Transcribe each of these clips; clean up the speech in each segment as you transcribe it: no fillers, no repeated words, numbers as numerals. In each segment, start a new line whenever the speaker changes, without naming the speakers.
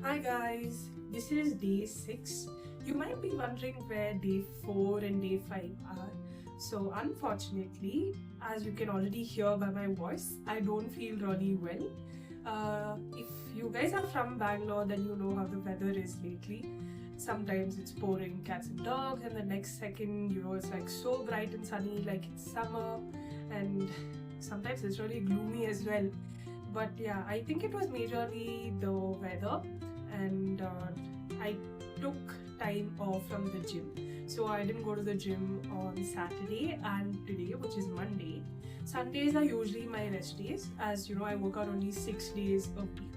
Hi guys, this is day 6. You might be wondering where day 4 and day 5 are. So, unfortunately, as you can already hear by my voice, I don't feel really well. If you guys are from Bangalore, then you know how the weather is lately. Sometimes it's pouring cats and dogs, and the next second, it's like so bright and sunny, like it's summer, and sometimes it's really gloomy as well. But yeah, I think it was majorly the weather, and I took time off from the gym. So I didn't go to the gym on Saturday and today, which is Monday. Sundays are usually my rest days, as you know, I work out only 6 days a week.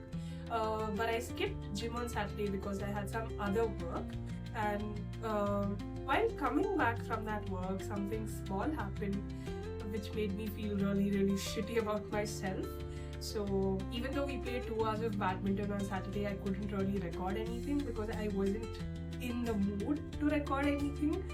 But I skipped gym on Saturday because I had some other work, and while coming back from that work, something small happened which made me feel really, really shitty about myself. So even though we played 2 hours of badminton on Saturday, I couldn't really record anything because I wasn't in the mood to record anything.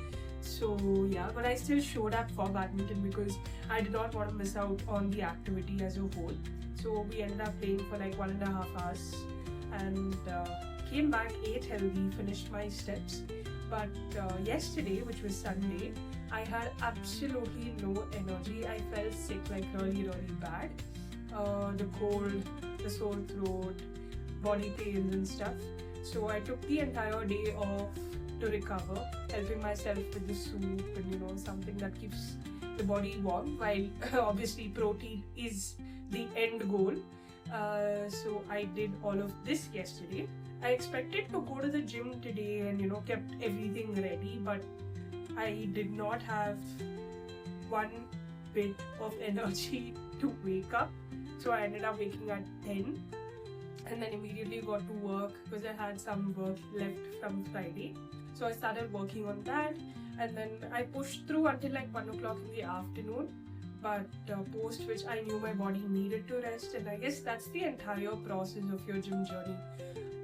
So yeah, but I still showed up for badminton because I did not want to miss out on the activity as a whole. So we ended up playing for like 1.5 hours and came back, ate healthy, finished my steps. But yesterday, which was Sunday, I had absolutely no energy. I felt sick, like really, really bad. The cold, the sore throat, body pains and stuff. So I took the entire day off to recover, helping myself with the soup and something that keeps the body warm, while obviously protein is the end goal. So I did all of this yesterday. I expected to go to the gym today and kept everything ready, but I did not have one bit of energy to wake up. So I ended up waking at 10 and then immediately got to work because I had some work left from Friday. So I started working on that, and then I pushed through until like 1 o'clock in the afternoon. But post which I knew my body needed to rest, and I guess that's the entire process of your gym journey.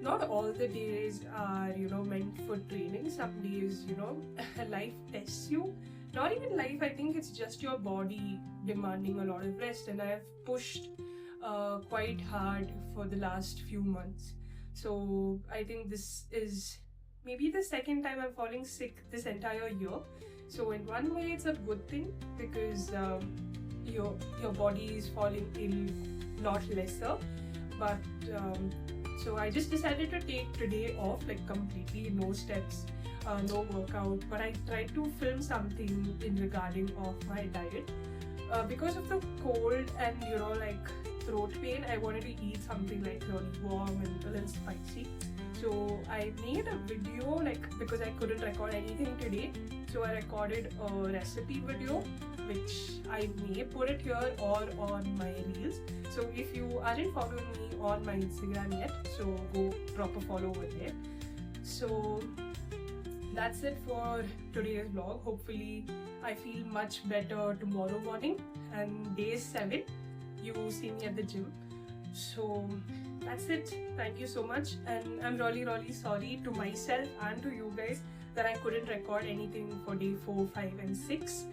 Not all the days are meant for training. Some days life tests you. Not even life, I think it's just your body demanding a lot of rest, and I have pushed quite hard for the last few months. So I think this is maybe the second time I'm falling sick this entire year. So in one way it's a good thing because your body is falling ill lot lesser. But so I just decided to take today off, like completely no steps, no workout, but I tried to film something in regarding of my diet. Because of the cold and like throat pain, I wanted to eat something like really warm and a little spicy. So I made a video, like because I couldn't record anything today, so I recorded a recipe video which I may put it here or on my reels. So if you aren't following me on my Instagram yet, so go drop a follow over there. So that's it for today's vlog. Hopefully I feel much better tomorrow morning, and day 7 you see me at the gym. So that's it. Thank you so much, and I'm really, really sorry to myself and to you guys that I couldn't record anything for day 4, 5 and 6.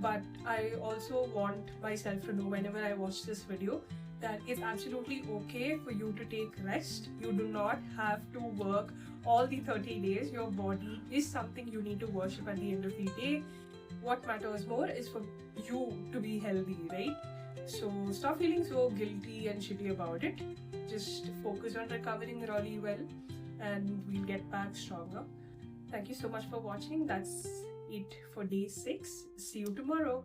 But I also want myself to know whenever I watch this video that it's absolutely okay for you to take rest. You do not have to work all the 30 days. Your body is something you need to worship at the end of the day. What matters more is for you to be healthy, right? So stop feeling so guilty and shitty about it. Just focus on recovering really well, and we'll get back stronger. Thank you so much for watching. That's it for day 6. See you tomorrow.